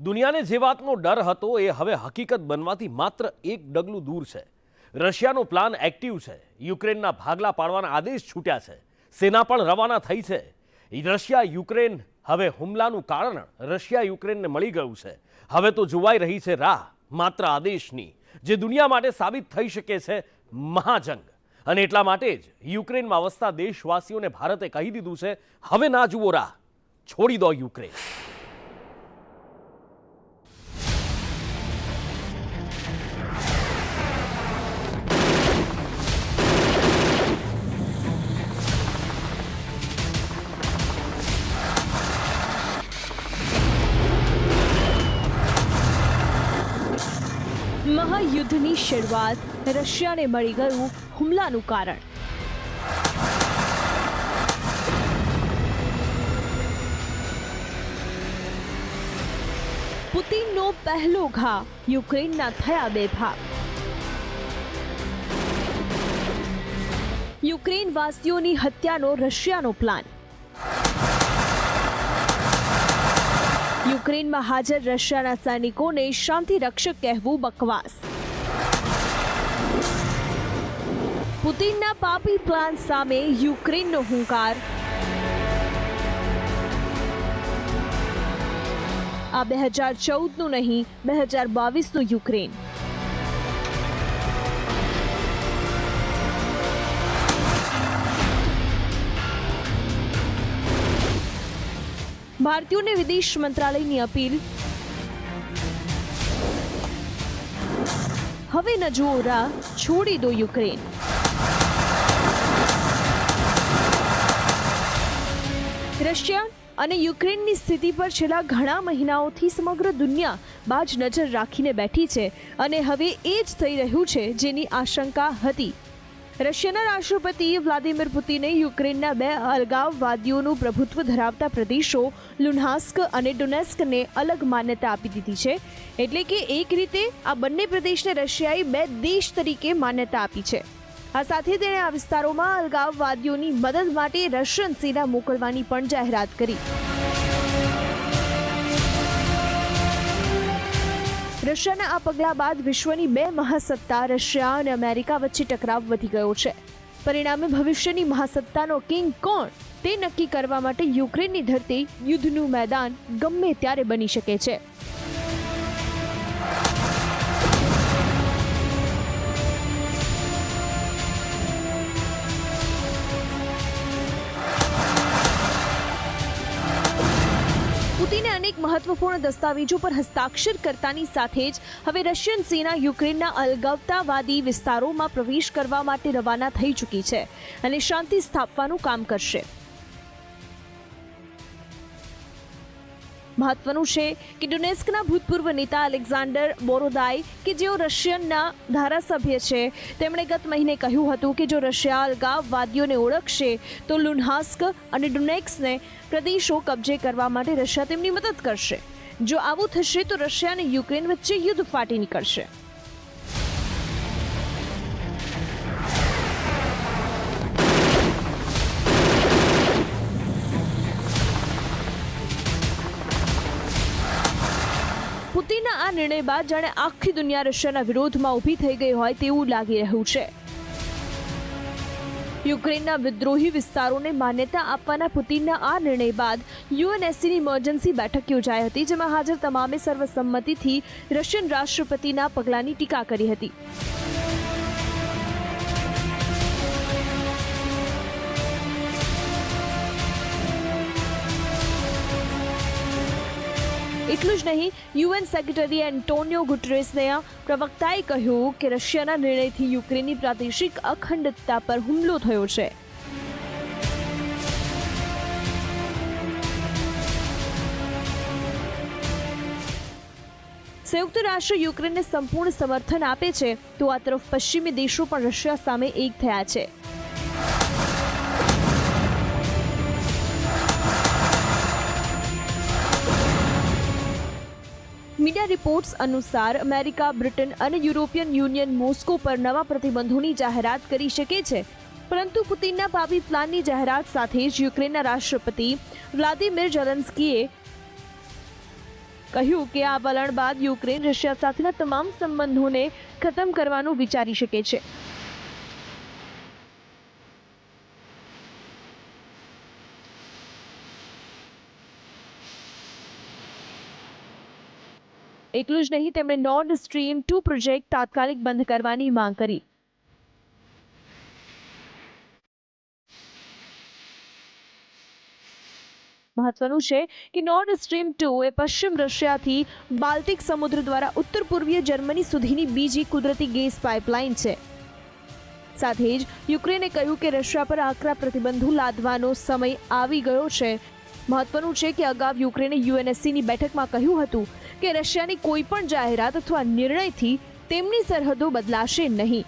દુનિયાને જે વાતનો ડર હતો એ હવે હકીકત બનવાથી માત્ર એક ડગલું દૂર છે। રશિયાનો પ્લાન એક્ટિવ છે। યુક્રેનના ભાગલા પાડવાના આદેશ છૂટ્યા છે। સેના પણ રવાના થઈ છે। રશિયા યુક્રેન હવે હુમલાનું કારણ રશિયા યુક્રેનને મળી ગયું છે। હવે તો જોવાઈ રહી છે રાહ માત્ર આદેશની, જે દુનિયા માટે સાબિત થઈ શકે છે મહાજંગ। અને એટલા માટે જ યુક્રેનમાં વસતા દેશવાસીઓને ભારતે કહી દીધું છે, હવે ના જુઓ રાહ, છોડી દો યુક્રેન। મહાયુદ્ધની શરૂઆત, રશિયાને મળી ગયું હુમલાનું કારણ। પુતિનનો પહેલો ઘા, યુક્રેનના થયા બે ભાગ। યુક્રેનવાસીઓની હત્યાનો રશિયાનો પ્લાન। યુક્રેનમાં હાજર રશિયાના સૈનિકોને શાંતિ રક્ષક કહેવું બકવાસ। પુતિનના પાપી પ્લાન સામે યુક્રેનનો હુંકાર। આ 2014નું નહીં, 2022નું યુક્રેન। ભારતીયોને વિદેશ મંત્રાલયની અપીલ, હવે ન જુઓ રાહ, છોડી દો યુક્રેન। રશિયા અને યુક્રેનની સ્થિતિ પર છેલ્લા ઘણા મહિનાઓથી સમગ્ર દુનિયા બાજ નજર રાખીને બેઠી છે અને હવે એ જ થઈ રહ્યું છે જેની આશંકા હતી। રશિયાના રાષ્ટ્રપતિ વ્લાદિમીર પુતિને યુક્રેનના બે અલગાવવાદીઓનું પ્રભુત્વ ધરાવતા પ્રદેશો લુહાન્સ્ક અને ડોનેસ્કને અલગ માન્યતા આપી દીધી છે। એટલે કે એક રીતે આ બંને પ્રદેશને રશિયાએ બે દેશ તરીકે માન્યતા આપી છે। આ સાથે તેણે આ વિસ્તારોમાં અલગાવવાદીઓની મદદ માટે રશિયન સેના મોકલવાની પણ જાહેરાત કરી। રશિયાના આ પગલા બાદ વિશ્વની બે મહાસત્તા રશિયા અને અમેરિકા વચ્ચે ટકરાવ વધી ગયો છે। પરિણામે ભવિષ્યની મહાસત્તાનો કિંગ કોણ તે નક્કી કરવા માટે યુક્રેનની ધરતી યુદ્ધનું મેદાન ગમે ત્યારે બની શકે છે। પુતિને અનેક મહત્વપૂર્ણ દસ્તાવેજો પર હસ્તાક્ષર કરતાની સાથે જ હવે રશિયન સેના યુક્રેનના અલગાવતાવાદી વિસ્તારોમાં પ્રવેશ કરવા માટે રવાના થઈ ચૂકી છે અને શાંતિ સ્થાપવાનું કામ કરશે। મહત્વનું છે કે ડોનેસ્કના ભૂતપૂર્વ નેતા એલેક્ઝાન્ડર બોરોદાય, કે જેઓ રશિયનના ધારાસભ્ય છે, તેમણે ગત મહિને કહ્યું હતું કે જો રશિયા અલગાવવાદીઓને ઓળખશે તો લુહાન્સ્ક અને ડોનેસ્કને પ્રદેશો કબજે કરવા માટે રશિયા તેમની મદદ કરશે। જો આવું થશે તો રશિયા અને યુક્રેન વચ્ચે યુદ્ધ ફાટી નીકળશે। પુતિનના આ નિર્ણય બાદ જાણે આખી દુનિયા રશિયાના વિરોધમાં ઊભી થઈ ગઈ હોય તેવું લાગી રહ્યું છે। યુક્રેનના વિદ્રોહી વિસ્તારોને માન્યતા આપવાના પુતિનના આ નિર્ણય બાદ યુએનએસસીની ઇમરજન્સી બેઠક યોજાઈ હતી, જેમાં હાજર તમામે સર્વસંમતિથી રશિયન રાષ્ટ્રપતિના પગલાંની ટીકા કરી હતી। એટલું જ નહીં, યુએન સેક્રેટરી એન્ટોનિયો ગુટેરેસના પ્રવક્તાએ કહ્યું કે રશિયાના નિર્ણયથી યુક્રેનની પ્રાદેશિક અખંડતા પર હુમલો થયો છે। સંયુક્ત રાષ્ટ્ર યુક્રેનને સંપૂર્ણ સમર્થન આપે છે તો આ તરફ પશ્ચિમી દેશો પણ રશિયા સામે એક થયા છે। મીડિયા રિપોર્ટ્સ અનુસાર અમેરિકા, બ્રિટન અને યુરોપિયન યુનિયન મોસ્કો પર નવા પ્રતિબંધોની જાહેરાત કરી શકે છે, પરંતુ પુતિનના પાપી પ્લાનની જાહેરાત સાથે જ યુક્રેનના રાષ્ટ્રપતિ વ્લાદિમીર ઝેલેન્સ્કીએ કહ્યું કે આ વલણ બાદ યુક્રેન રશિયા સાથેના તમામ સંબંધોને ખતમ કરવાનું વિચારી શકે છે. એટલું જ નહીં, તેમણે નોર્ડ સ્ટ્રીમ 2 પ્રોજેક્ટ તાત્કાલિક બંધ કરવાની માંગ કરી. મહત્વનું છે કે નોર્ડ સ્ટ્રીમ 2 એ પશ્ચિમ રશિયાથી બાલ્ટિક સમુદ્ર દ્વારા ઉત્તર પૂર્વીય જર્મની સુધીની બીજી કુદરતી ગેસ પાઇપલાઇન છે. સાથે જ યુક્રેને કહ્યું કે રશિયા પર આકરા પ્રતિબંધો લાદવાનો સમય આવી ગયો છે. મહત્વનું છે કે અગાઉ યુક્રેને યુએનએસસીની બેઠકમાં કહ્યું હતું કે રશિયાની કોઈ પણ જાહેરાત અથવા નિર્ણયથી તેમની સરહદો બદલાશે નહીં.